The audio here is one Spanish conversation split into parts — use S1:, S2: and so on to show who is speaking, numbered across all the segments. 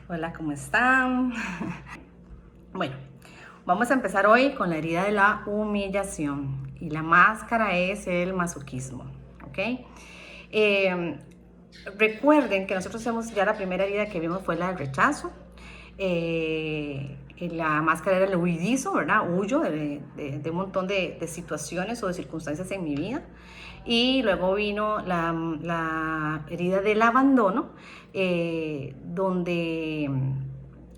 S1: Hola, ¿cómo están? Bueno, vamos a empezar hoy con la herida de la humillación y la máscara es el masoquismo, ¿ok? Eh, Recuerden que nosotros hemos, ya la primera herida que vimos fue la del rechazo. Y la máscara era el huidizo, ¿verdad? Huyo de un montón de situaciones o de circunstancias en mi vida. Y luego vino la herida del abandono, donde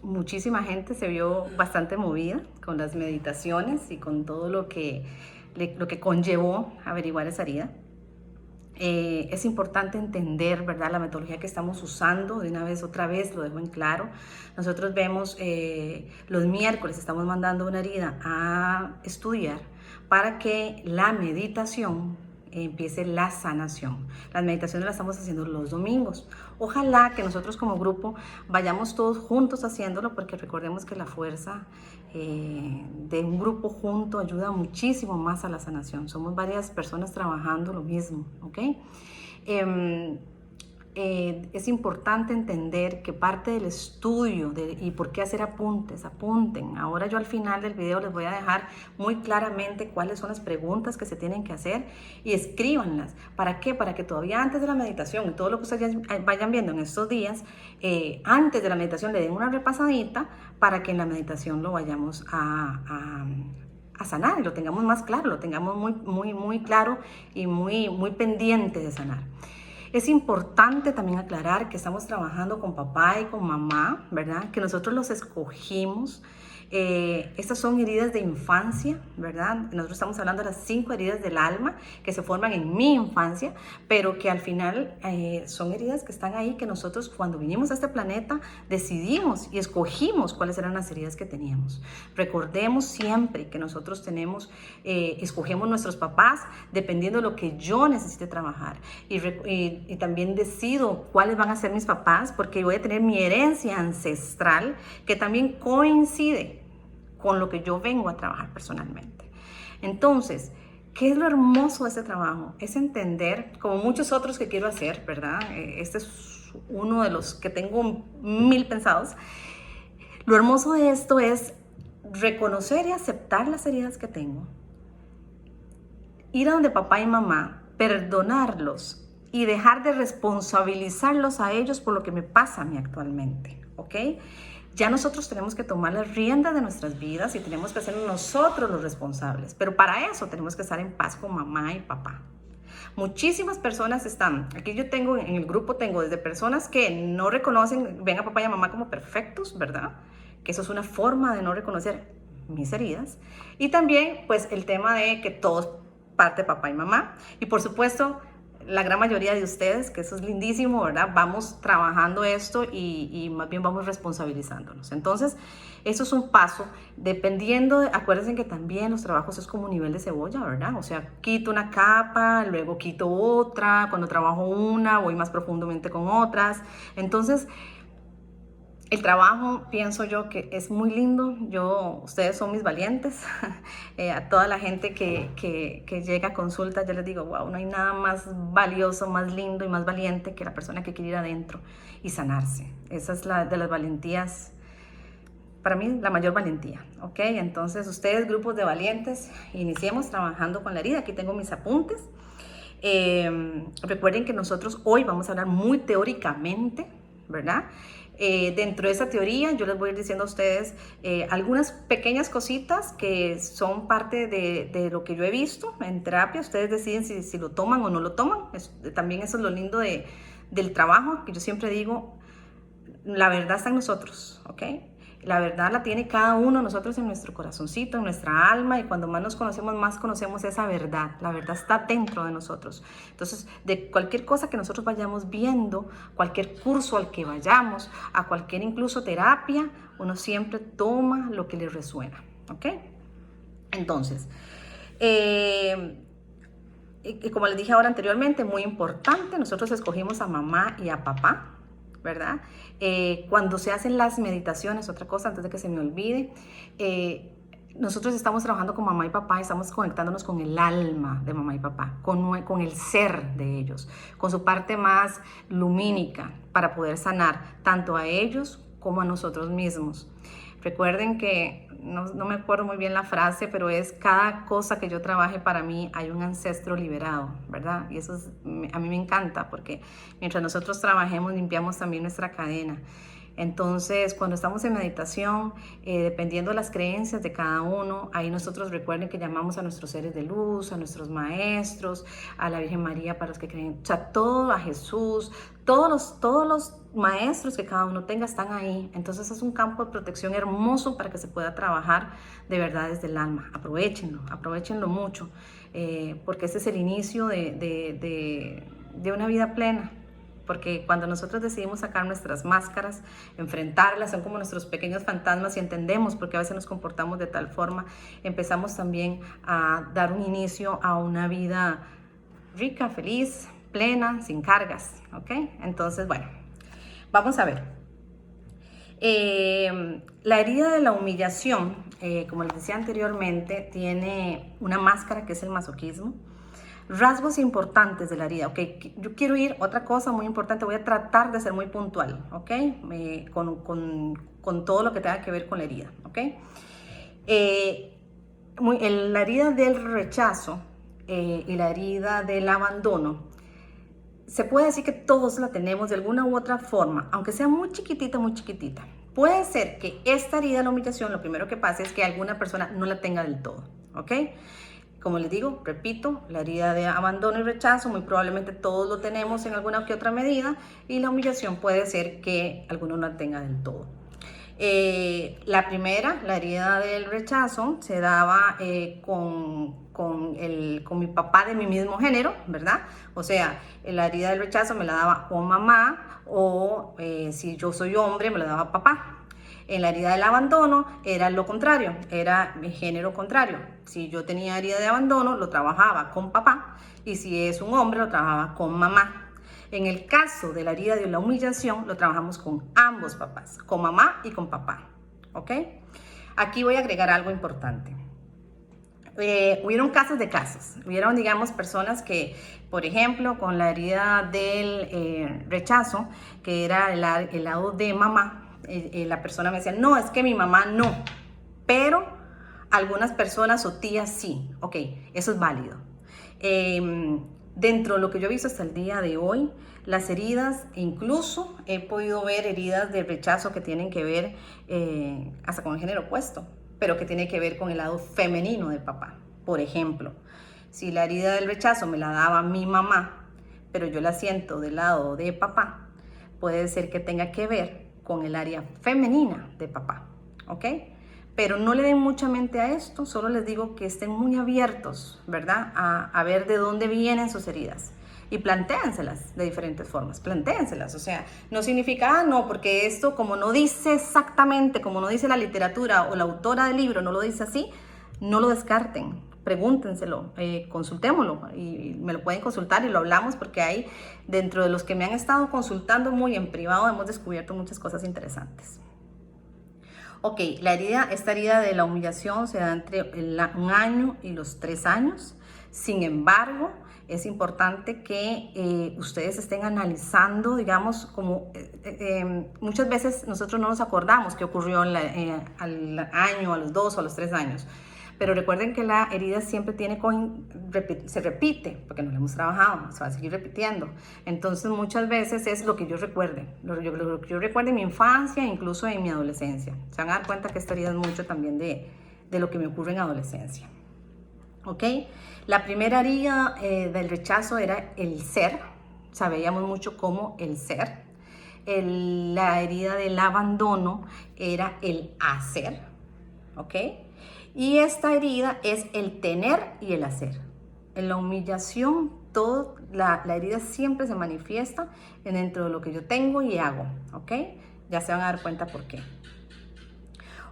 S1: muchísima gente se vio bastante movida con las meditaciones y con todo lo que conllevó averiguar esa herida. Es importante entender, ¿verdad?, la metodología que estamos usando. De una vez, otra vez, lo dejo en claro. Nosotros vemos, los miércoles estamos mandando una herida a estudiar para que la meditación empiece la sanación. Las meditaciones las estamos haciendo los domingos. Ojalá que nosotros como grupo vayamos todos juntos haciéndolo, porque recordemos que la fuerza de un grupo junto ayuda muchísimo más a la sanación. Somos varias personas trabajando lo mismo, ¿ok? Es importante entender que parte del estudio y por qué hacer apuntes, apunten. Ahora yo al final del video les voy a dejar muy claramente cuáles son las preguntas que se tienen que hacer y escríbanlas. ¿Para qué? Para que todavía antes de la meditación y todo lo que ustedes vayan viendo en estos días, antes de la meditación le den una repasadita para que en la meditación lo vayamos a sanar y lo tengamos más claro, lo tengamos muy claro y muy pendiente de sanar. Es importante también aclarar que estamos trabajando con papá y con mamá, ¿verdad? Que nosotros los escogimos. Estas son heridas de infancia, ¿verdad? Nosotros estamos hablando de las 5 heridas del alma que se forman en mi infancia, pero que al final son heridas que están ahí, que nosotros cuando vinimos a este planeta decidimos y escogimos cuáles eran las heridas que teníamos. Recordemos siempre que nosotros escogemos nuestros papás dependiendo de lo que yo necesite trabajar y también decido cuáles van a ser mis papás, porque voy a tener mi herencia ancestral que también coincide con lo que yo vengo a trabajar personalmente. Entonces, ¿qué es lo hermoso de este trabajo? Es entender, como muchos otros que quiero hacer, ¿verdad? Este es uno de los que tengo 1000 pensados. Lo hermoso de esto es reconocer y aceptar las heridas que tengo, ir a donde papá y mamá, perdonarlos y dejar de responsabilizarlos a ellos por lo que me pasa a mí actualmente, ¿ok? Ya nosotros tenemos que tomar las riendas de nuestras vidas y tenemos que ser nosotros los responsables, pero para eso tenemos que estar en paz con mamá y papá. Muchísimas personas están, aquí yo tengo, en el grupo tengo desde personas que no reconocen, ven a papá y a mamá como perfectos, ¿verdad? Que eso es una forma de no reconocer mis heridas. Y también, pues, el tema de que todos parte papá y mamá. Y por supuesto, la gran mayoría de ustedes, que eso es lindísimo, ¿verdad? Vamos trabajando esto y más bien vamos responsabilizándonos. Entonces, eso es un paso, dependiendo, acuérdense que también los trabajos es como un nivel de cebolla, ¿verdad? O sea, quito una capa, luego quito otra, cuando trabajo una, voy más profundamente con otras. Entonces, el trabajo, pienso yo, que es muy lindo. Ustedes son mis valientes. A toda la gente que llega a consulta, yo les digo, wow, no hay nada más valioso, más lindo y más valiente que la persona que quiere ir adentro y sanarse. Esa es de las valentías, para mí, la mayor valentía, ¿ok? Entonces, ustedes, grupos de valientes, iniciemos trabajando con la herida. Aquí tengo mis apuntes. Recuerden que nosotros hoy vamos a hablar muy teóricamente, ¿verdad? Dentro de esa teoría yo les voy a ir diciendo a ustedes algunas pequeñas cositas que son parte de lo que yo he visto en terapia. Ustedes deciden si lo toman o no lo toman. También eso es lo lindo del trabajo, que yo siempre digo, la verdad está en nosotros, ¿ok? La verdad la tiene cada uno de nosotros en nuestro corazoncito, en nuestra alma, y cuando más nos conocemos, más conocemos esa verdad. La verdad está dentro de nosotros. Entonces, de cualquier cosa que nosotros vayamos viendo, cualquier curso al que vayamos, a cualquier incluso terapia, uno siempre toma lo que le resuena, ¿ok? Entonces, y como les dije ahora anteriormente, muy importante, nosotros escogimos a mamá y a papá, ¿verdad? Cuando se hacen las meditaciones, otra cosa antes de que se me olvide, nosotros estamos trabajando con mamá y papá, estamos conectándonos con el alma de mamá y papá, con el ser de ellos, con su parte más lumínica para poder sanar tanto a ellos como a nosotros mismos. Recuerden que, no me acuerdo muy bien la frase, pero es cada cosa que yo trabaje para mí hay un ancestro liberado, ¿verdad? Y eso a mí me encanta porque mientras nosotros trabajemos limpiamos también nuestra cadena. Entonces, cuando estamos en meditación, dependiendo de las creencias de cada uno, ahí nosotros recuerden que llamamos a nuestros seres de luz, a nuestros maestros, a la Virgen María para los que creen, o sea, todo, a Jesús, todos los maestros que cada uno tenga están ahí. Entonces es un campo de protección hermoso para que se pueda trabajar de verdad desde el alma. Aprovechenlo mucho, porque este es el inicio de una vida plena. Porque cuando nosotros decidimos sacar nuestras máscaras, enfrentarlas, son como nuestros pequeños fantasmas y entendemos por qué a veces nos comportamos de tal forma, empezamos también a dar un inicio a una vida rica, feliz, plena, sin cargas, ¿ok? Entonces, bueno, vamos a ver. La herida de la humillación, como les decía anteriormente, tiene una máscara que es el masoquismo. Rasgos importantes de la herida, ok, yo quiero ir, otra cosa muy importante, voy a tratar de ser muy puntual, ok, con todo lo que tenga que ver con la herida, ok. La herida del rechazo y la herida del abandono, se puede decir que todos la tenemos de alguna u otra forma, aunque sea muy chiquitita, muy chiquitita. Puede ser que esta herida de la humillación, lo primero que pase es que alguna persona no la tenga del todo, ok. Como les digo, repito, la herida de abandono y rechazo muy probablemente todos lo tenemos en alguna que otra medida, y la humillación puede ser que alguno no la tenga del todo. La primera, la herida del rechazo, se daba con mi papá de mi mismo género, ¿verdad? O sea, la herida del rechazo me la daba o mamá, o si yo soy hombre me la daba papá. En la herida del abandono era lo contrario, era mi género contrario. Si yo tenía herida de abandono, lo trabajaba con papá, y si es un hombre, lo trabajaba con mamá. En el caso de la herida de la humillación, lo trabajamos con ambos papás, con mamá y con papá, ¿ok? Aquí voy a agregar algo importante. Hubieron casos, hubieron, digamos, personas que, por ejemplo, con la herida del rechazo, que era el lado de mamá, la persona me decía, no, es que mi mamá no, pero algunas personas o tías sí, ok, eso es válido. Dentro de lo que yo he visto hasta el día de hoy, las heridas, incluso he podido ver heridas de rechazo que tienen que ver hasta con el género opuesto, pero que tiene que ver con el lado femenino de papá. Por ejemplo, si la herida del rechazo me la daba mi mamá, pero yo la siento del lado de papá, puede ser que tenga que ver con el área femenina de papá, ¿ok? Pero no le den mucha mente a esto, solo les digo que estén muy abiertos, ¿verdad? A ver de dónde vienen sus heridas. Y plantéenselas de diferentes formas, plantéenselas, o sea, no significa, no, porque esto como no dice exactamente, como no dice la literatura o la autora del libro, no lo dice así, no lo descarten, pregúntenselo, consultémoslo, y me lo pueden consultar y lo hablamos, porque ahí, dentro de los que me han estado consultando muy en privado, hemos descubierto muchas cosas interesantes. Ok, esta herida de la humillación se da entre un año y los 3 años. Sin embargo, es importante que ustedes estén analizando, digamos, como muchas veces nosotros no nos acordamos qué ocurrió al año, a los 2 o a los 3 años. Pero recuerden que la herida siempre se repite, porque no la hemos trabajado, se va a seguir repitiendo. Entonces muchas veces es lo que yo recuerde, lo que yo recuerde en mi infancia, incluso en mi adolescencia. Se van a dar cuenta que esta herida es mucho también de lo que me ocurre en adolescencia. ¿Ok? La primera herida del rechazo era el ser, sabíamos mucho como el ser. La herida del abandono era el hacer, ¿ok? Y esta herida es el tener y el hacer. En la humillación, la herida siempre se manifiesta dentro de lo que yo tengo y hago, ¿ok? Ya se van a dar cuenta por qué.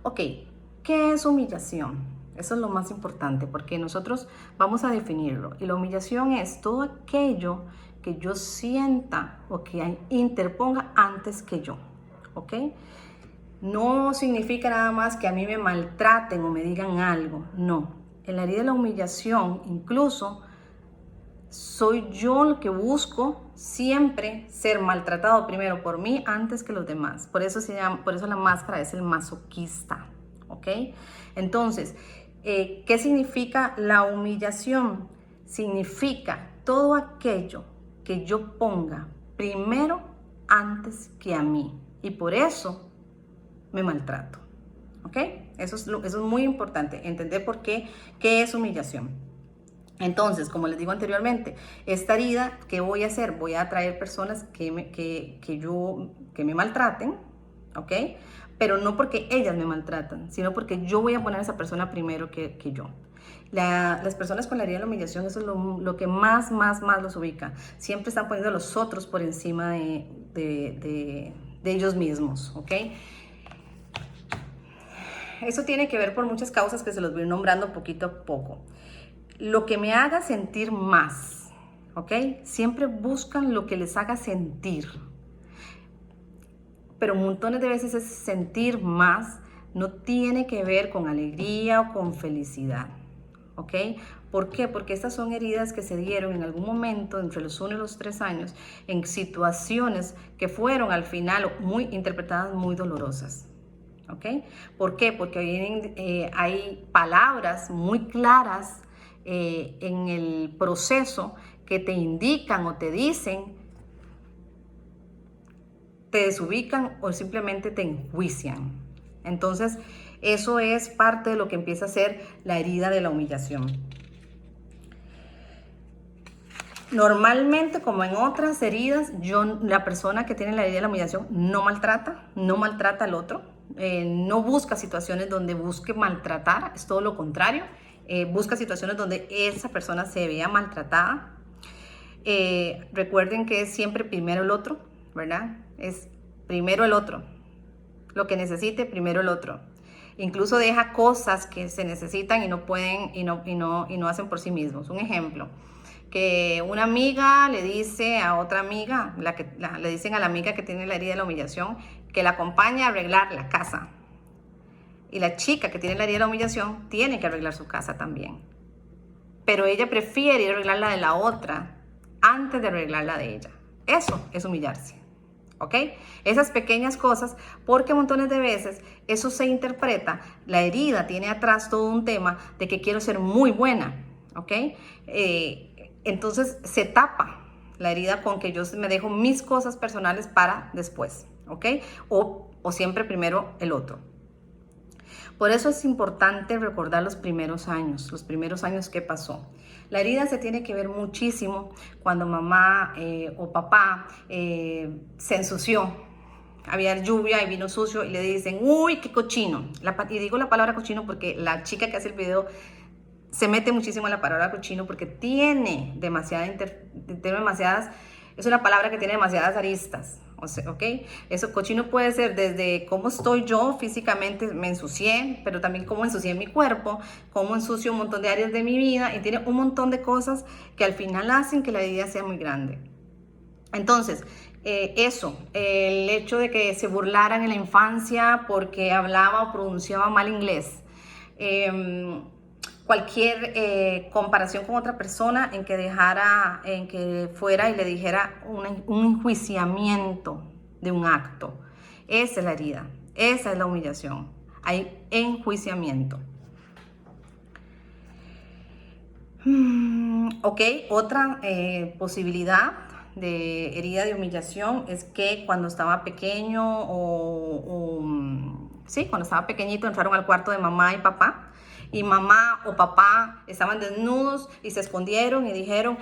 S1: Ok, ¿qué es humillación? Eso es lo más importante, porque nosotros vamos a definirlo. Y la humillación es todo aquello que yo sienta o que interponga antes que yo, ¿ok? No significa nada más que a mí me maltraten o me digan algo, no. En la herida de la humillación, incluso soy yo lo que busco siempre ser maltratado primero por mí antes que los demás. Por eso la máscara es el masoquista, ¿ok? Entonces, ¿qué significa la humillación? Significa todo aquello que yo ponga primero antes que a mí. Y por eso me maltrato, ¿ok? Eso es muy importante, entender por qué es humillación. Entonces, como les digo anteriormente, esta herida, ¿qué voy a hacer? Voy a atraer personas que me maltraten, ¿ok? Pero no porque ellas me maltratan, sino porque yo voy a poner a esa persona primero que yo. Las personas con la herida de la humillación, eso es lo que más los ubica. Siempre están poniendo a los otros por encima de ellos mismos, ¿ok? Eso tiene que ver por muchas causas que se los voy nombrando poquito a poco. Lo que me haga sentir más, ¿ok? Siempre buscan lo que les haga sentir. Pero montones de veces ese sentir más no tiene que ver con alegría o con felicidad, ¿ok? ¿Por qué? Porque estas son heridas que se dieron en algún momento entre los 1 y los 3 años en situaciones que fueron al final interpretadas muy dolorosas. ¿Ok? ¿Por qué? Porque hay palabras muy claras en el proceso que te indican o te dicen, te desubican o simplemente te enjuician. Entonces, eso es parte de lo que empieza a ser la herida de la humillación. Normalmente, como en otras heridas, la persona que tiene la herida de la humillación no maltrata al otro. No busca situaciones donde busque maltratar, es todo lo contrario. Busca situaciones donde esa persona se vea maltratada. Recuerden que es siempre primero el otro, ¿verdad? Es primero el otro. Lo que necesite, primero el otro. Incluso deja cosas que se necesitan y no pueden y no hacen por sí mismos. Un ejemplo, que una amiga le dice a otra amiga, le dicen a la amiga que tiene la herida de la humillación, que la acompañe a arreglar la casa. Y la chica que tiene la herida de la humillación tiene que arreglar su casa también. Pero ella prefiere ir a arreglar la de la otra antes de arreglar la de ella. Eso es humillarse, ¿ok? Esas pequeñas cosas, porque montones de veces eso se interpreta, la herida tiene atrás todo un tema de que quiero ser muy buena, ¿ok? Entonces se tapa la herida con que yo me dejo mis cosas personales para después, ¿ok? O siempre primero el otro. Por eso es importante recordar los primeros años que pasó. La herida se tiene que ver muchísimo cuando mamá o papá se ensució. Había lluvia y vino sucio y le dicen, uy, qué cochino. Y digo la palabra cochino porque la chica que hace el video se mete muchísimo en la palabra cochino porque tiene demasiadas, es una palabra que tiene demasiadas aristas. O sea, ¿ok? Eso cochino puede ser desde cómo estoy yo físicamente, me ensucié, pero también cómo ensucié mi cuerpo, cómo ensucio un montón de áreas de mi vida y tiene un montón de cosas que al final hacen que la herida sea muy grande. Entonces, el hecho de que se burlaran en la infancia porque hablaba o pronunciaba mal inglés, cualquier comparación con otra persona en que fuera y le dijera un enjuiciamiento de un acto. Esa es la herida, esa es la humillación. Hay enjuiciamiento. Ok, otra posibilidad de herida de humillación es que cuando estaba pequeño cuando estaba pequeñito entraron al cuarto de mamá y papá y mamá o papá estaban desnudos y se escondieron y dijeron,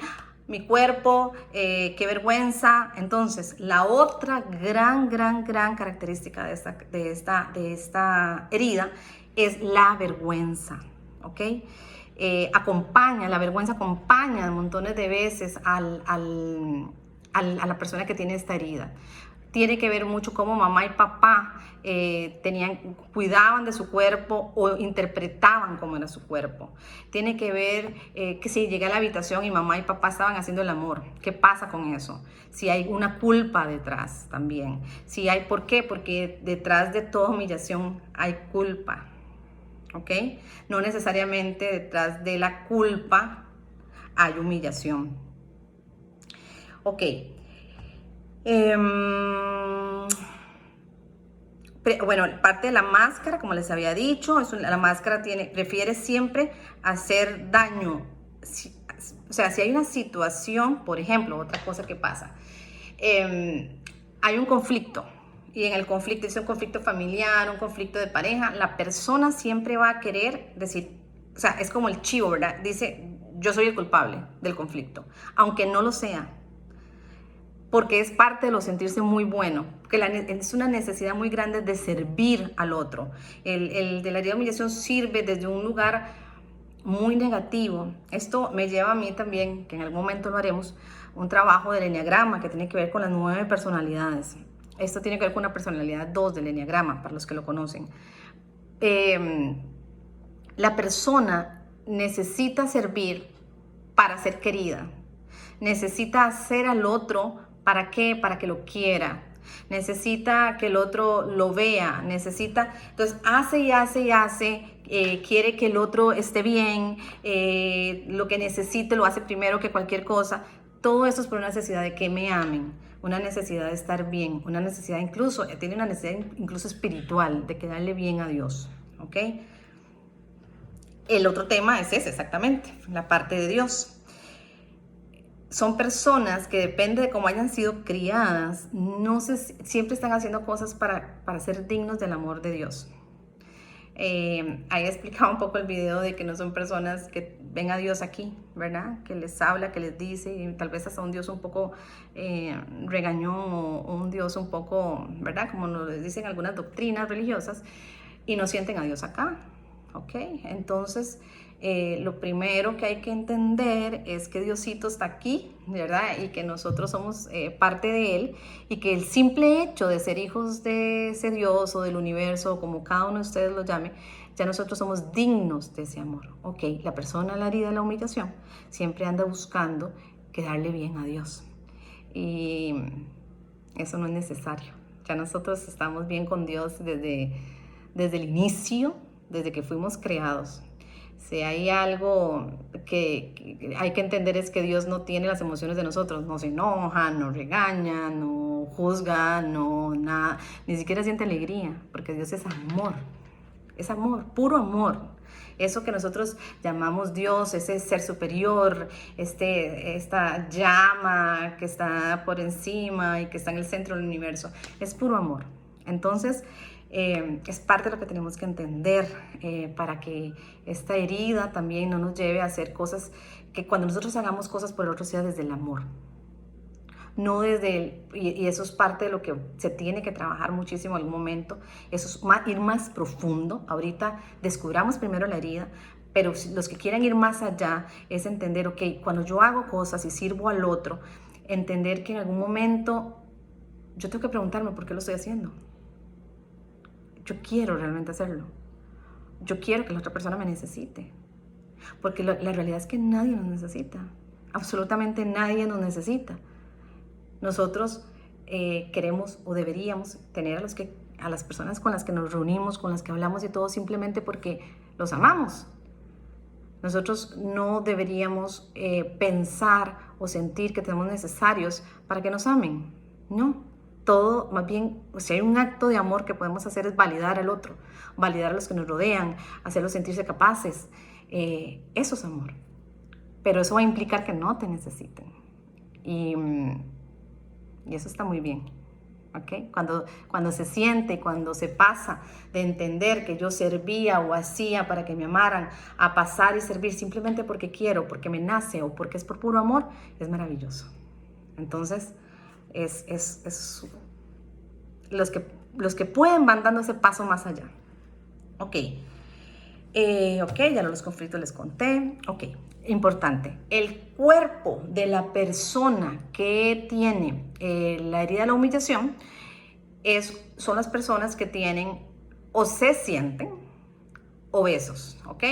S1: mi cuerpo, qué vergüenza. Entonces, la otra gran característica de esta herida es la vergüenza, ¿ok? La vergüenza acompaña montones de veces a la persona que tiene esta herida. Tiene que ver mucho cómo mamá y papá cuidaban de su cuerpo o interpretaban cómo era su cuerpo. Tiene que ver que si llegué a la habitación y mamá y papá estaban haciendo el amor, ¿qué pasa con eso? Si hay una culpa detrás también. ¿Por qué? Porque detrás de toda humillación hay culpa. ¿Ok? No necesariamente detrás de la culpa hay humillación. Ok. Bueno, parte de la máscara, como les había dicho, la máscara prefiere siempre hacer daño. O sea, si hay una situación, por ejemplo, otra cosa que pasa, hay un conflicto, y en el conflicto, es un conflicto familiar, un conflicto de pareja, la persona siempre va a querer decir, o sea, es como el chivo, ¿verdad? Dice, yo soy el culpable del conflicto, aunque no lo sea, porque es parte de lo sentirse muy bueno, porque es una necesidad muy grande de servir al otro. El de la herida de humillación sirve desde un lugar muy negativo. Esto me lleva a mí también, que en algún momento lo haremos, un trabajo del enneagrama que tiene que ver con las 9 personalidades. Esto tiene que ver con una personalidad 2 del enneagrama, para los que lo conocen. La persona necesita servir para ser querida. Necesita hacer al otro, ¿para qué? Para que lo quiera. Necesita que el otro lo vea. Entonces hace y hace y hace. Quiere que el otro esté bien. Lo que necesite lo hace primero que cualquier cosa. Todo eso es por una necesidad de que me amen, una necesidad de estar bien, una necesidad tiene una necesidad incluso espiritual, de quedarle bien a Dios, ¿ok? El otro tema es ese, exactamente, la parte de Dios. Son personas que depende de cómo hayan sido criadas, siempre están haciendo cosas para ser dignos del amor de Dios. Ahí explicaba un poco el video de que no son personas que ven a Dios aquí, ¿verdad? Que les habla, que les dice, y tal vez hasta un Dios un poco regañón o un Dios un poco, ¿verdad? Como nos dicen algunas doctrinas religiosas, y no sienten a Dios acá, ¿ok? Entonces, lo primero que hay que entender es que Diosito está aquí, ¿verdad? Y que nosotros somos parte de Él, y que el simple hecho de ser hijos de ese Dios o del universo, o como cada uno de ustedes lo llame, ya nosotros somos dignos de ese amor, ¿ok? La persona, la herida de la humillación, siempre anda buscando quedarle bien a Dios. Y eso no es necesario. Ya nosotros estamos bien con Dios desde el inicio, desde que fuimos creados. Si hay algo que hay que entender es que Dios no tiene las emociones de nosotros, no se enoja, no regaña, no juzga, no nada, ni siquiera siente alegría, porque Dios es amor, puro amor. Eso que nosotros llamamos Dios, ese ser superior, esta llama que está por encima y que está en el centro del universo, es puro amor. Entonces, es parte de lo que tenemos que entender para que esta herida también no nos lleve a hacer cosas, que cuando nosotros hagamos cosas por el otro sea desde el amor. No y eso es parte de lo que se tiene que trabajar muchísimo en algún momento, eso es ir más profundo. Ahorita descubramos primero la herida, pero los que quieran ir más allá es entender, ok, cuando yo hago cosas y sirvo al otro, entender que en algún momento yo tengo que preguntarme por qué lo estoy haciendo. Yo quiero realmente hacerlo. Yo quiero que la otra persona me necesite. Porque la realidad es que nadie nos necesita. Absolutamente nadie nos necesita. Nosotros queremos o deberíamos tener a las personas con las que nos reunimos, con las que hablamos y todo, simplemente porque los amamos. Nosotros no deberíamos pensar o sentir que tenemos necesarios para que nos amen. No. Todo, más bien, si hay un acto de amor que podemos hacer es validar al otro, validar a los que nos rodean, hacerlos sentirse capaces. Eso es amor. Pero eso va a implicar que no te necesiten. Y eso está muy bien. ¿Okay? Cuando se siente, cuando se pasa de entender que yo servía o hacía para que me amaran, a pasar y servir simplemente porque quiero, porque me nace o porque es por puro amor, es maravilloso. Entonces, los que pueden van dando ese paso más allá. Ok, ya los conflictos les conté. Ok, importante, el cuerpo de la persona que tiene la herida de la humillación son las personas que tienen o se sienten obesos, ¿ok?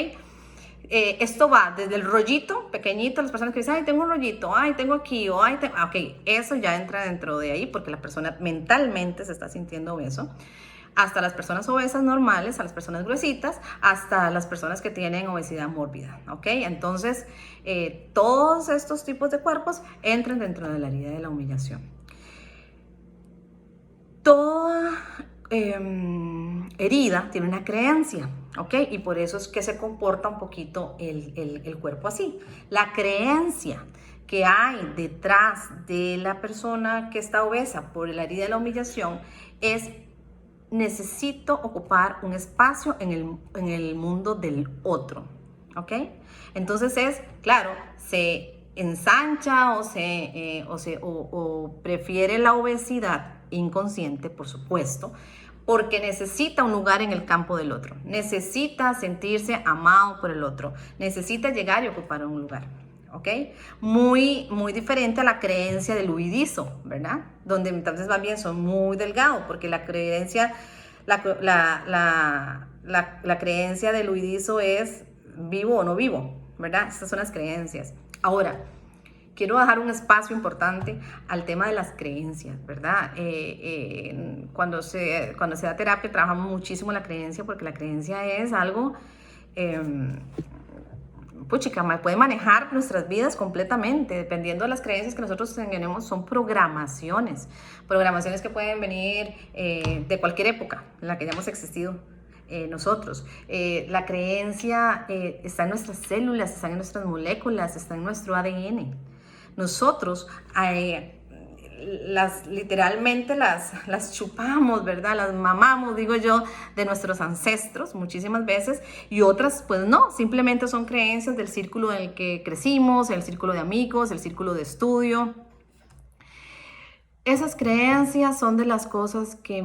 S1: Esto va desde el rollito pequeñito, las personas que dicen, ay, tengo un rollito, ay, tengo aquí, o ay, ok, eso ya entra dentro de ahí porque la persona mentalmente se está sintiendo obeso, hasta las personas obesas normales, a las personas gruesitas, hasta las personas que tienen obesidad mórbida, ¿ok? Entonces, todos estos tipos de cuerpos entran dentro de la herida de la humillación. Toda herida tiene una creencia, ¿ok? Y por eso es que se comporta un poquito el cuerpo así. La creencia que hay detrás de la persona que está obesa por la herida de la humillación es: necesito ocupar un espacio en el mundo del otro, ¿ok? Entonces claro, se ensancha o prefiere la obesidad inconsciente, por supuesto, porque necesita un lugar en el campo del otro, necesita sentirse amado por el otro, necesita llegar y ocupar un lugar. ¿Ok? Muy diferente a la creencia del huidizo, ¿verdad? Donde entonces más bien son muy delgados, porque la creencia, la creencia del huidizo es vivo o no vivo, ¿verdad? Estas son las creencias. Ahora, quiero dejar un espacio importante al tema de las creencias, ¿verdad? Cuando se da terapia trabajamos muchísimo la creencia, porque la creencia es algo... puede manejar nuestras vidas completamente, dependiendo de las creencias que nosotros tenemos. Son programaciones que pueden venir de cualquier época en la que hayamos existido nosotros. La creencia está en nuestras células, está en nuestras moléculas, está en nuestro ADN. Nosotros literalmente las chupamos, ¿verdad? Las mamamos, digo yo, de nuestros ancestros muchísimas veces, y otras pues no, simplemente son creencias del círculo en el que crecimos, el círculo de amigos, el círculo de estudio. Esas creencias son de las cosas que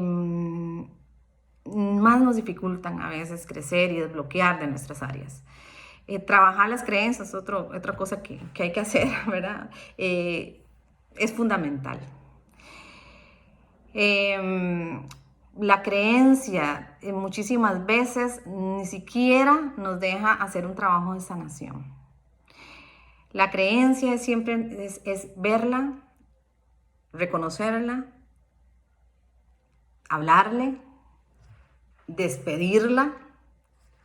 S1: más nos dificultan a veces crecer y desbloquear de nuestras áreas. Trabajar las creencias es otra cosa que hay que hacer, ¿verdad? Es fundamental. La creencia muchísimas veces ni siquiera nos deja hacer un trabajo de sanación. La creencia es verla, reconocerla, hablarle, despedirla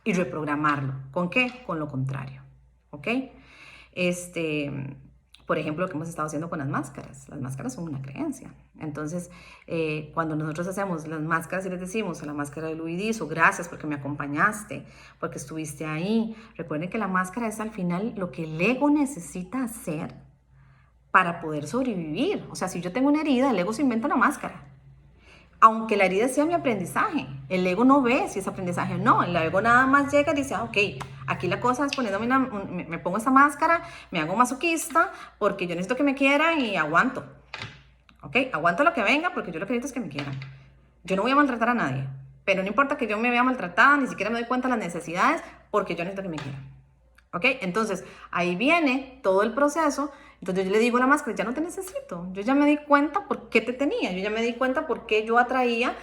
S1: y reprogramarlo. ¿Con qué? Con lo contrario, ¿ok? Por ejemplo, lo que hemos estado haciendo con las máscaras. Las máscaras son una creencia. Entonces, cuando nosotros hacemos las máscaras y les decimos a la máscara del huidizo: gracias porque me acompañaste, porque estuviste ahí. Recuerden que la máscara es al final lo que el ego necesita hacer para poder sobrevivir. O sea, si yo tengo una herida, el ego se inventa una máscara. Aunque la herida sea mi aprendizaje, el ego no ve si es aprendizaje o no. El ego nada más llega y dice: ok, aquí la cosa es poniéndome me pongo esta máscara, me hago masoquista porque yo necesito que me quieran y aguanto. Ok, aguanto lo que venga porque yo lo que necesito es que me quieran. Yo no voy a maltratar a nadie, pero no importa que yo me vea maltratada, ni siquiera me doy cuenta de las necesidades porque yo necesito que me quieran. ¿Ok? Entonces, ahí viene todo el proceso. Entonces yo le digo a la máscara: ya no te necesito. Yo ya me di cuenta por qué te tenía. Yo ya me di cuenta por qué yo atraía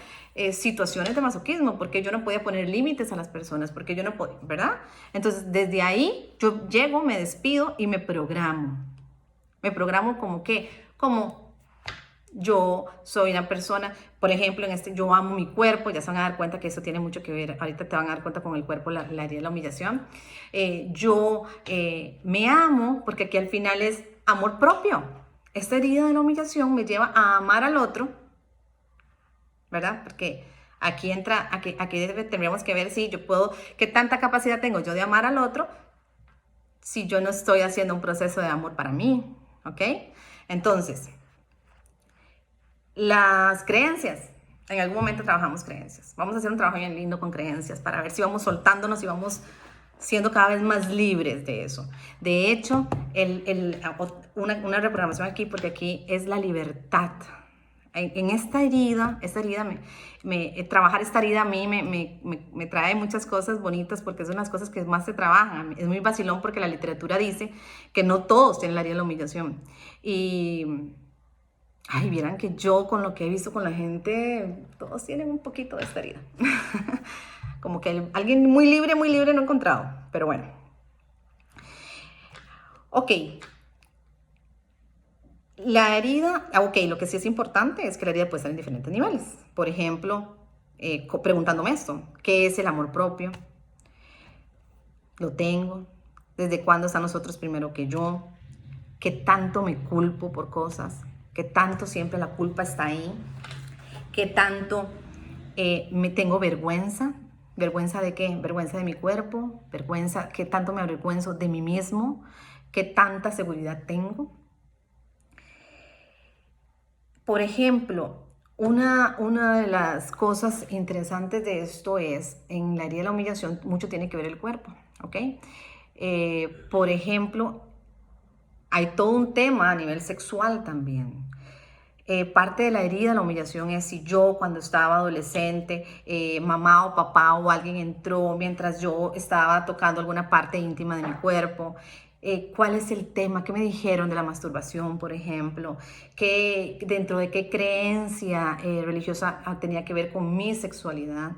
S1: situaciones de masoquismo, por qué yo no podía poner límites a las personas, por qué yo no podía, ¿verdad? Entonces, desde ahí yo llego, me despido y me programo. Me programo como que, como yo soy una persona, por ejemplo, yo amo mi cuerpo. Ya se van a dar cuenta que eso tiene mucho que ver, ahorita te van a dar cuenta con el cuerpo, la herida de la humillación. Yo me amo porque aquí al final es amor propio. Esta herida de la humillación me lleva a amar al otro, ¿verdad? Porque aquí tendríamos que ver si yo puedo, qué tanta capacidad tengo yo de amar al otro si yo no estoy haciendo un proceso de amor para mí, ¿ok? Entonces, las creencias. En algún momento trabajamos creencias. Vamos a hacer un trabajo bien lindo con creencias para ver si vamos soltándonos y vamos siendo cada vez más libres de eso. De hecho, una reprogramación aquí, porque aquí es la libertad. En esta herida, trabajar esta herida a mí me trae muchas cosas bonitas, porque es una de las cosas que más se trabajan. Es muy vacilón porque la literatura dice que no todos tienen la herida de la humillación. Y ay, vieran que yo, con lo que he visto con la gente, todos tienen un poquito de esta herida. Como que alguien muy libre no he encontrado. Pero bueno. Ok. La herida, ok, lo que sí es importante es que la herida puede estar en diferentes niveles. Por ejemplo, preguntándome esto, ¿qué es el amor propio? ¿Lo tengo? ¿Desde cuándo están los otros primero que yo? ¿Qué tanto me culpo por cosas? ¿Qué tanto siempre la culpa está ahí? ¿Qué tanto me tengo vergüenza? ¿Vergüenza de qué? Vergüenza de mi cuerpo, vergüenza, ¿qué tanto me avergüenzo de mí mismo? ¿Qué tanta seguridad tengo? Por ejemplo, una de las cosas interesantes de esto es, en la herida de la humillación, mucho tiene que ver el cuerpo, ¿ok? Por ejemplo, hay todo un tema a nivel sexual también. Parte de la herida, la humillación es si yo cuando estaba adolescente, mamá o papá o alguien entró mientras yo estaba tocando alguna parte íntima de mi cuerpo. ¿Cuál es el tema? ¿Qué me dijeron de la masturbación, por ejemplo? ¿Dentro de qué creencia religiosa tenía que ver con mi sexualidad?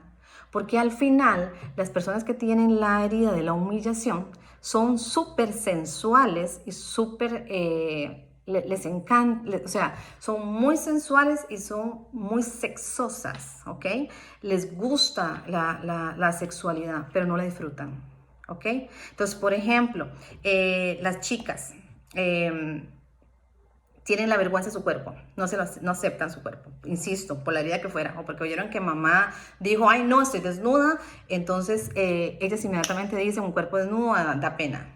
S1: Porque al final, las personas que tienen la herida de la humillación son súper sensuales y súper, les encanta, o sea, son muy sensuales y son muy sexosas, ¿ok? Les gusta la sexualidad, pero no la disfrutan, ¿ok? Entonces, por ejemplo, las chicas, tienen la vergüenza de su cuerpo, no aceptan su cuerpo, insisto, por la herida que fuera, o porque oyeron que mamá dijo, ay no, estoy desnuda, entonces ellas inmediatamente dicen, un cuerpo desnudo da pena,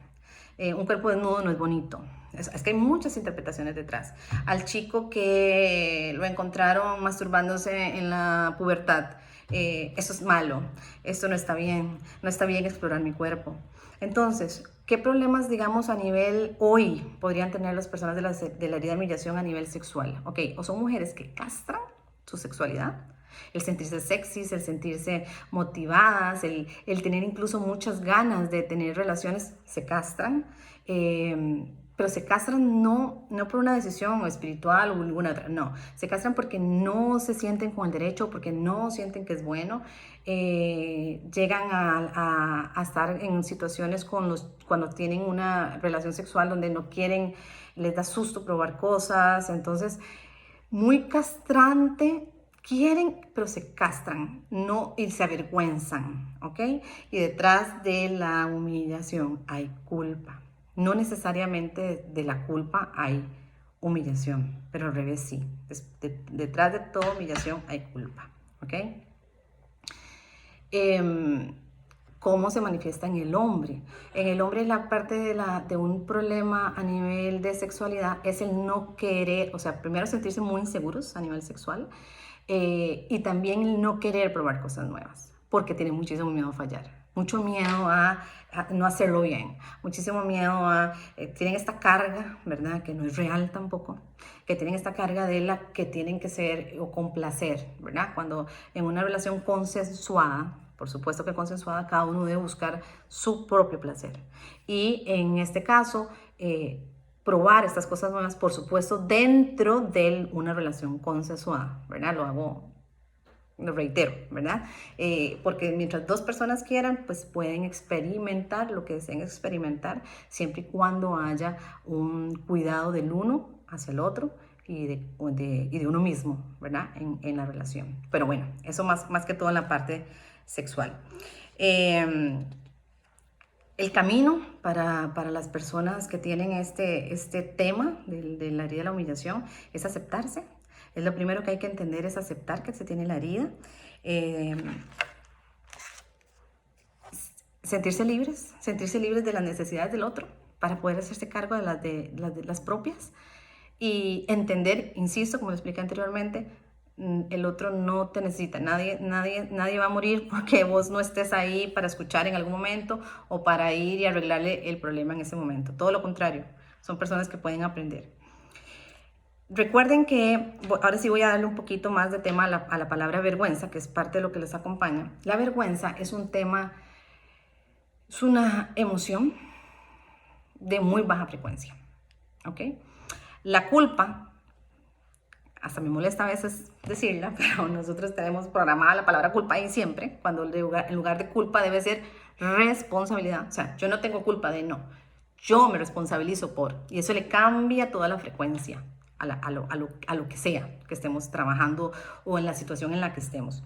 S1: un cuerpo desnudo no es bonito. Es que hay muchas interpretaciones detrás. Al chico que lo encontraron masturbándose en la pubertad, eso es malo, esto no está bien explorar mi cuerpo. Entonces, ¿qué problemas, digamos, a nivel hoy podrían tener las personas de la herida de humillación a nivel sexual? Ok, o son mujeres que castran su sexualidad, el sentirse sexys, el sentirse motivadas, el tener incluso muchas ganas de tener relaciones, se castran. Pero se castran no por una decisión espiritual o ninguna otra, no. Se castran porque no se sienten con el derecho, porque no sienten que es bueno. Llegan a estar en situaciones cuando tienen una relación sexual donde no quieren, les da susto probar cosas. Entonces, muy castrante. Quieren, pero se castran, no, y se avergüenzan, ¿ok? Y detrás de la humillación hay culpa. No necesariamente de la culpa hay humillación, pero al revés sí. Detrás de toda humillación hay culpa, ¿ok? ¿Cómo se manifiesta en el hombre? En el hombre la parte de un problema a nivel de sexualidad es el no querer, o sea, primero sentirse muy inseguros a nivel sexual y también el no querer probar cosas nuevas, porque tienen muchísimo miedo a fallar, mucho miedo a no hacerlo bien, muchísimo miedo tienen esta carga, ¿verdad? Que no es real tampoco, que tienen esta carga de la que tienen que ser o complacer, ¿verdad? Cuando en una relación consensuada, por supuesto que consensuada, cada uno debe buscar su propio placer. Y en este caso, probar estas cosas nuevas, por supuesto, dentro de una relación consensuada, ¿verdad? Lo reitero, ¿verdad? Porque mientras dos personas quieran, pues pueden experimentar lo que deseen experimentar, siempre y cuando haya un cuidado del uno hacia el otro y de uno mismo, ¿verdad? En la relación. Pero bueno, eso más que todo en la parte sexual. El camino para las personas que tienen este tema de la herida de la humillación es aceptarse. Es lo primero que hay que entender, es aceptar que se tiene la herida. Sentirse libres de las necesidades del otro para poder hacerse cargo de las propias. Y entender, insisto, como lo expliqué anteriormente, el otro no te necesita, nadie va a morir porque vos no estés ahí para escuchar en algún momento o para ir y arreglarle el problema en ese momento. Todo lo contrario, son personas que pueden aprender. Recuerden que, ahora sí voy a darle un poquito más de tema a la palabra vergüenza, que es parte de lo que les acompaña. La vergüenza es un tema, es una emoción de muy baja frecuencia, ¿ok? La culpa, hasta me molesta a veces decirla, pero nosotros tenemos programada la palabra culpa ahí siempre, cuando en lugar de culpa debe ser responsabilidad. O sea, yo no tengo culpa de no, yo me responsabilizo por, y eso le cambia toda la frecuencia a lo que sea que estemos trabajando o en la situación en la que estemos.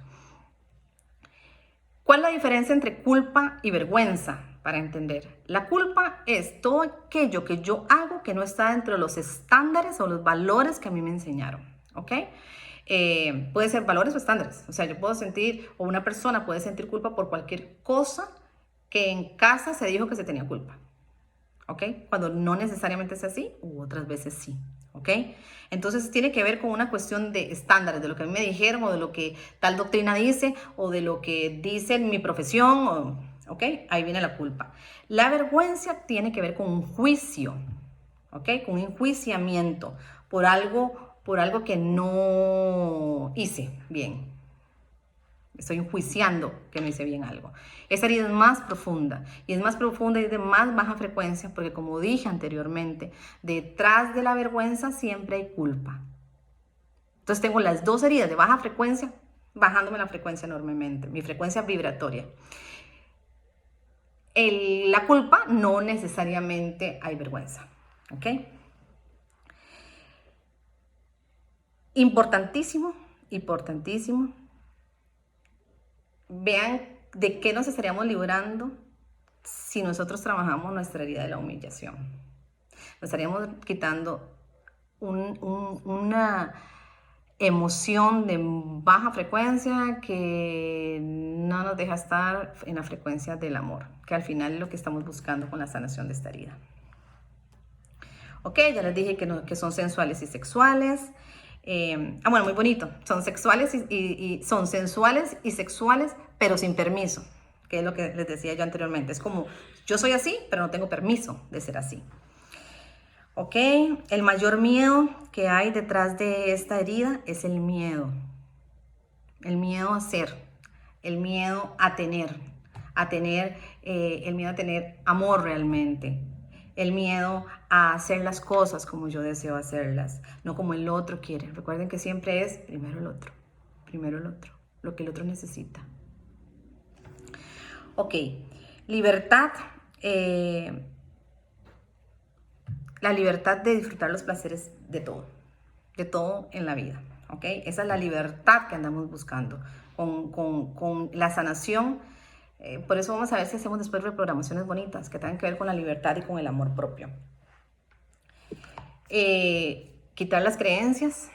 S1: ¿Cuál es la diferencia entre culpa y vergüenza? Para entender, la culpa es todo aquello que yo hago que no está dentro de los estándares o los valores que a mí me enseñaron, ¿ok? Puede ser valores o estándares, o sea, yo puedo sentir, o una persona puede sentir culpa por cualquier cosa que en casa se dijo que se tenía culpa, ¿ok? Cuando no necesariamente es así, u otras veces sí, ¿ok? Entonces tiene que ver con una cuestión de estándares, de lo que a mí me dijeron, o de lo que tal doctrina dice, o de lo que dice mi profesión, ¿ok? Ahí viene la culpa. La vergüenza tiene que ver con un juicio, ¿ok? Con un enjuiciamiento por algo que no hice bien. Estoy enjuiciando que no hice bien algo. Esa herida es más profunda y es más profunda y de más baja frecuencia porque, como dije anteriormente, detrás de la vergüenza siempre hay culpa. Entonces tengo las dos heridas de baja frecuencia bajándome la frecuencia enormemente, mi frecuencia vibratoria. La culpa no necesariamente hay vergüenza, ¿ok? Importantísimo, importantísimo. Vean de qué nos estaríamos librando si nosotros trabajamos nuestra herida de la humillación. Nos estaríamos quitando una emoción de baja frecuencia que no nos deja estar en la frecuencia del amor, que al final es lo que estamos buscando con la sanación de esta herida. Ok, ya les dije que son sensuales y sexuales. Bueno, muy bonito. Son sexuales son sensuales y sexuales, pero sin permiso, que es lo que les decía yo anteriormente. Es como, yo soy así, pero no tengo permiso de ser así. Ok, el mayor miedo que hay detrás de esta herida es el miedo. El miedo a ser, el miedo a tener, el miedo a tener amor realmente. El miedo a hacer las cosas como yo deseo hacerlas, no como el otro quiere. Recuerden que siempre es primero el otro, lo que el otro necesita. Ok, libertad, la libertad de disfrutar los placeres de todo en la vida. ¿Ok? Esa es la libertad que andamos buscando con la sanación. Por eso vamos a ver si hacemos después reprogramaciones bonitas que tengan que ver con la libertad y con el amor propio. Quitar las creencias.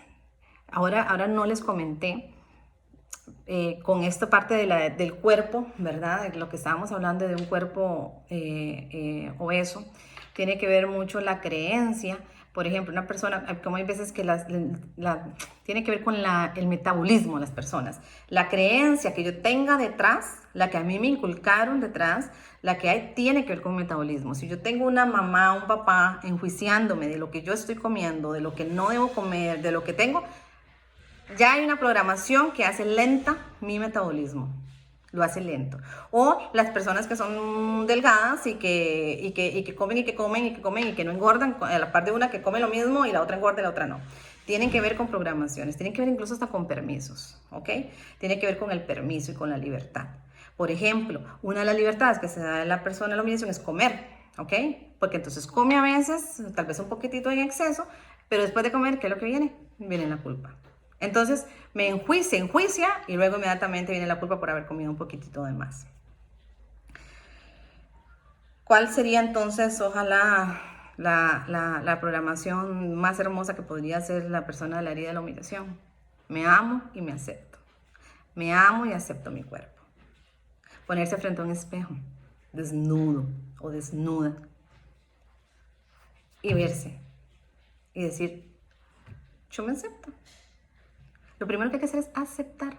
S1: Ahora no les comenté con esta parte del cuerpo, ¿verdad? De lo que estábamos hablando de un cuerpo obeso. Tiene que ver mucho la creencia. Por ejemplo, una persona, como hay veces que tiene que ver con el metabolismo de las personas. La creencia que yo tenga detrás, la que a mí me inculcaron detrás, la que hay, tiene que ver con metabolismo. Si yo tengo una mamá, un papá enjuiciándome de lo que yo estoy comiendo, de lo que no debo comer, de lo que tengo, ya hay una programación que hace lenta mi metabolismo. Lo hace lento. O las personas que son delgadas y que comen y que no engordan, a la par de una que come lo mismo y la otra engorda y la otra no. Tienen que ver con programaciones, tienen que ver incluso hasta con permisos, ¿ok? Tiene que ver con el permiso y con la libertad. Por ejemplo, una de las libertades que se da a la persona en la humillación es comer, ¿ok? Porque entonces come a veces, tal vez un poquitito en exceso, pero después de comer, ¿qué es lo que viene? Viene la culpa. Entonces me enjuicia y luego inmediatamente viene la culpa por haber comido un poquitito de más. ¿Cuál sería entonces, ojalá, la programación más hermosa que podría hacer la persona de la herida de la humillación? Me amo y me acepto. Me amo y acepto mi cuerpo. Ponerse frente a un espejo, desnudo o desnuda, y verse y decir, yo me acepto. Lo primero que hay que hacer es aceptar.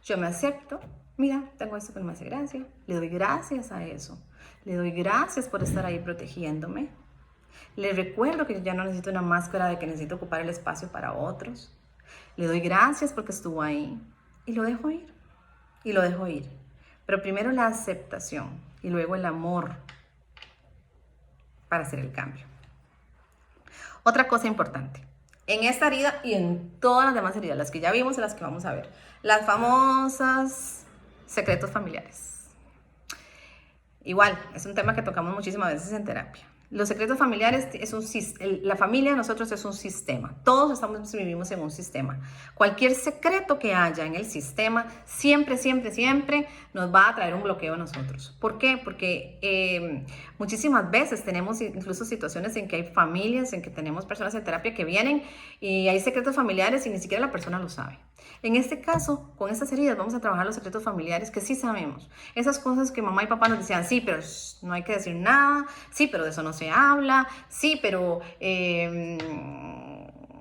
S1: Yo me acepto, mira, tengo esto que no me hace gracia, le doy gracias a eso, le doy gracias por estar ahí protegiéndome, le recuerdo que ya no necesito una máscara de que necesito ocupar el espacio para otros, le doy gracias porque estuvo ahí y lo dejo ir, pero primero la aceptación y luego el amor para hacer el cambio. Otra cosa importante. En esta herida y en todas las demás heridas, las que ya vimos y las que vamos a ver, las famosas secretos familiares. Igual, es un tema que tocamos muchísimas veces en terapia. Los secretos familiares la familia de nosotros es un sistema. Todos vivimos en un sistema. Cualquier secreto que haya en el sistema siempre, siempre, siempre nos va a traer un bloqueo a nosotros. ¿Por qué? Porque muchísimas veces tenemos incluso situaciones en que hay familias, en que tenemos personas en terapia que vienen y hay secretos familiares y ni siquiera la persona lo sabe. En este caso, con estas heridas vamos a trabajar los secretos familiares que sí sabemos. Esas cosas que mamá y papá nos decían, sí, pero no hay que decir nada, sí, pero de eso no se habla, sí, pero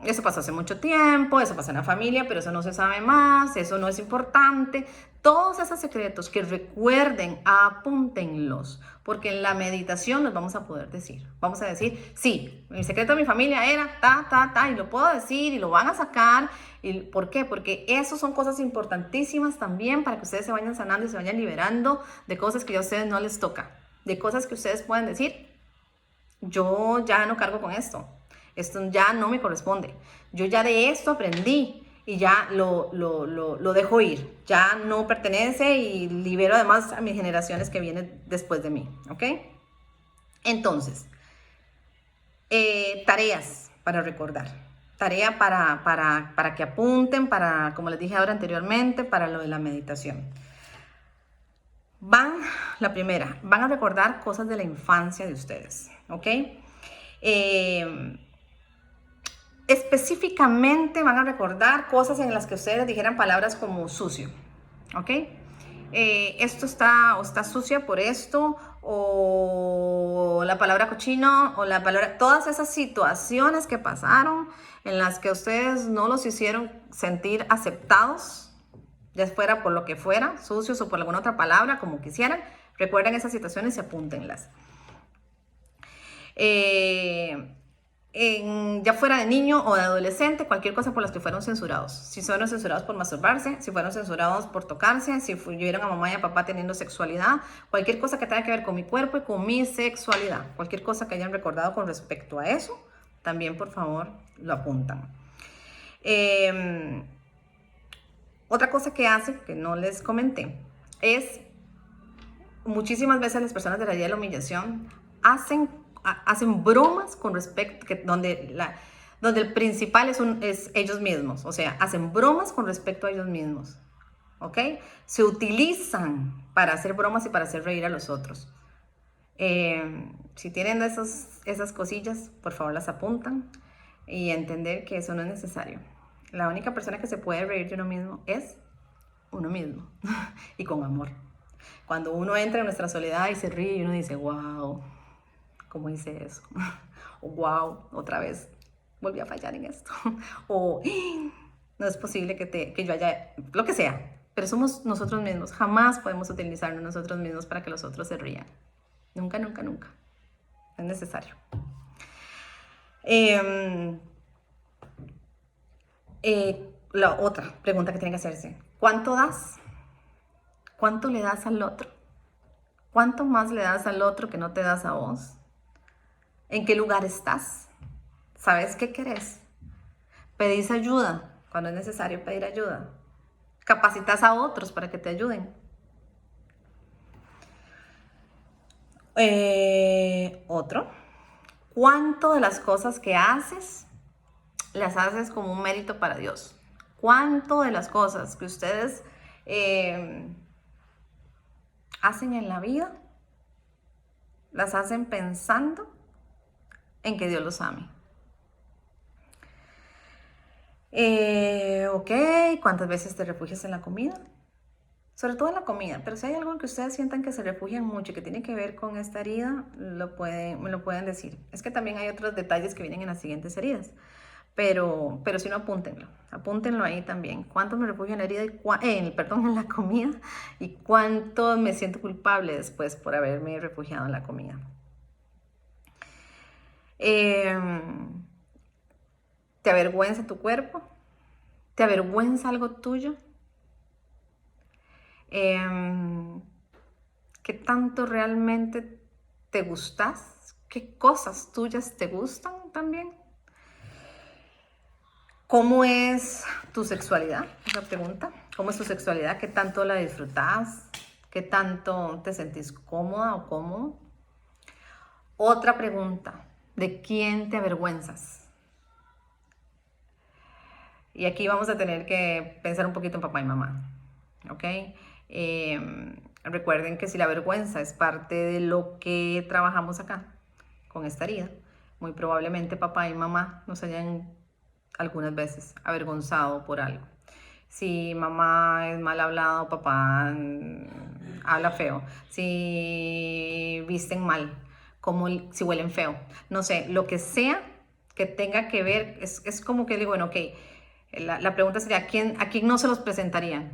S1: eso pasó hace mucho tiempo, eso pasa en la familia, pero eso no se sabe más, eso no es importante. Todos esos secretos que recuerden, apúntenlos, porque en la meditación los vamos a poder decir. Vamos a decir, sí, el secreto de mi familia era y lo puedo decir y lo van a sacar. ¿Por qué? Porque eso son cosas importantísimas también para que ustedes se vayan sanando y se vayan liberando de cosas que ya a ustedes no les toca, de cosas que ustedes pueden decir, yo ya no cargo con esto ya no me corresponde, yo ya de esto aprendí y ya lo dejo ir, ya no pertenece y libero además a mis generaciones que vienen después de mí, ¿ok? Entonces, tareas para recordar, tarea para que apunten, para, como les dije ahora anteriormente, para lo de la meditación. La primera, van a recordar cosas de la infancia de ustedes, ¿ok? Específicamente van a recordar cosas en las que ustedes dijeran palabras como sucio, ¿ok? Esto está sucia por esto, o la palabra cochino, o la palabra, todas esas situaciones que pasaron en las que ustedes no los hicieron sentir aceptados, ya fuera por lo que fuera, sucios o por alguna otra palabra, como quisieran, recuerden esas situaciones y apúntenlas. Ya fuera de niño o de adolescente, cualquier cosa por las que fueron censurados. Si fueron censurados por masturbarse, si fueron censurados por tocarse, si vieron a mamá y a papá teniendo sexualidad, cualquier cosa que tenga que ver con mi cuerpo y con mi sexualidad, cualquier cosa que hayan recordado con respecto a eso, también por favor lo apuntan. Otra cosa que hace, que no les comenté, es muchísimas veces las personas de la idea de la humillación hacen bromas con respecto, donde el principal es ellos mismos, o sea, hacen bromas con respecto a ellos mismos, ¿ok? Se utilizan para hacer bromas y para hacer reír a los otros. Si tienen esas cosillas, por favor las apuntan y entender que eso no es necesario. La única persona que se puede reír de uno mismo es uno mismo y con amor. Cuando uno entra en nuestra soledad y se ríe y uno dice, wow, ¿cómo hice eso? O wow, otra vez volví a fallar en esto. O no es posible que yo haya, lo que sea. Pero somos nosotros mismos. Jamás podemos utilizarnos nosotros mismos para que los otros se rían. Nunca, nunca, nunca. No es necesario. La otra pregunta que tienen que hacerse. ¿Cuánto das? ¿Cuánto le das al otro? ¿Cuánto más le das al otro que no te das a vos? ¿En qué lugar estás? ¿Sabes qué querés? ¿Pedís ayuda cuando es necesario pedir ayuda? ¿Capacitas a otros para que te ayuden? Otro. ¿Cuánto de las cosas que haces las haces como un mérito para Dios? ¿Cuánto de las cosas que ustedes hacen en la vida las hacen pensando en que Dios los ame? Ok, ¿cuántas veces te refugias en la comida? Sobre todo en la comida, pero si hay algo en que ustedes sientan que se refugian mucho y que tiene que ver con esta herida, me lo pueden decir. Es que también hay otros detalles que vienen en las siguientes heridas, pero si no, apúntenlo ahí también. ¿Cuánto me refugio en la herida en la comida? ¿Y cuánto me siento culpable después por haberme refugiado en la comida? ¿Te avergüenza tu cuerpo? ¿Te avergüenza algo tuyo? ¿Qué tanto realmente te gustas? ¿Qué cosas tuyas te gustan también? ¿Cómo es tu sexualidad? Esa pregunta. ¿Cómo es tu sexualidad? ¿Qué tanto la disfrutas? ¿Qué tanto te sentís cómoda o cómodo? Otra pregunta, ¿de quién te avergüenzas? Y aquí vamos a tener que pensar un poquito en papá y mamá, ¿ok? Recuerden que si la vergüenza es parte de lo que trabajamos acá con esta herida, muy probablemente papá y mamá nos hayan algunas veces avergonzado por algo. Si mamá es mal hablado, papá habla feo. Si visten mal, como si huelen feo. No sé, lo que sea que tenga que ver, es como que digo, bueno, ok, la pregunta sería, ¿a quién no se los presentarían?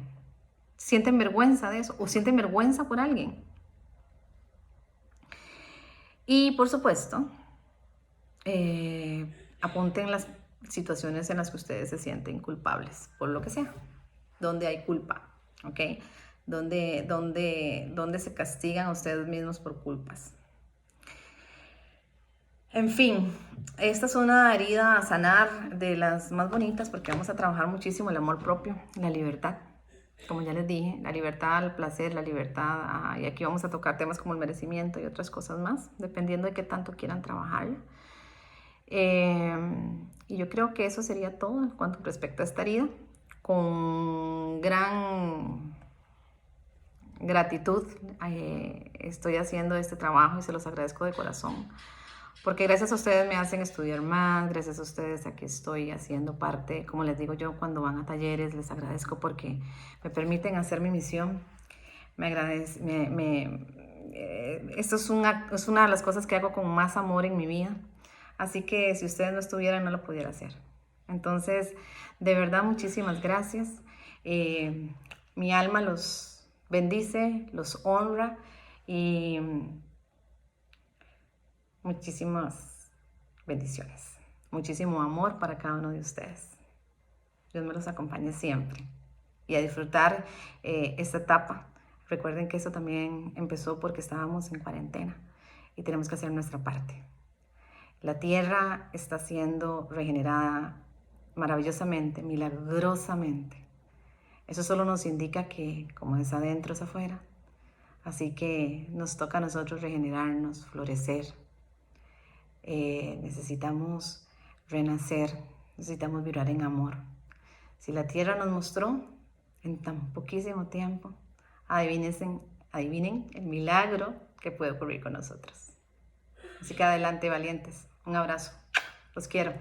S1: ¿Sienten vergüenza de eso? ¿O sienten vergüenza por alguien? Y por supuesto, apunten las situaciones en las que ustedes se sienten culpables, por lo que sea, donde hay culpa, ¿ok? Donde se castigan a ustedes mismos por culpas. En fin, esta es una herida a sanar de las más bonitas porque vamos a trabajar muchísimo el amor propio, la libertad. Como ya les dije, la libertad, el placer, la libertad, y aquí vamos a tocar temas como el merecimiento y otras cosas más, dependiendo de qué tanto quieran trabajarla. Y yo creo que eso sería todo en cuanto respecta a esta herida. Con gran gratitud estoy haciendo este trabajo y se los agradezco de corazón. Porque gracias a ustedes me hacen estudiar más, gracias a ustedes aquí estoy haciendo parte, como les digo yo, cuando van a talleres, les agradezco porque me permiten hacer mi misión. Me agradece, esto es una de las cosas que hago con más amor en mi vida. Así que si ustedes no estuvieran, no lo pudiera hacer. Entonces, de verdad, muchísimas gracias. Mi alma los bendice, los honra y muchísimas bendiciones. Muchísimo amor para cada uno de ustedes. Dios me los acompañe siempre. Y a disfrutar esta etapa. Recuerden que eso también empezó porque estábamos en cuarentena y tenemos que hacer nuestra parte. La tierra está siendo regenerada maravillosamente, milagrosamente. Eso solo nos indica que como es adentro es afuera. Así que nos toca a nosotros regenerarnos, florecer. Necesitamos renacer, necesitamos vibrar en amor. Si la tierra nos mostró en tan poquísimo tiempo, adivinen el milagro que puede ocurrir con nosotros. Así que adelante, valientes. Un abrazo. Los quiero.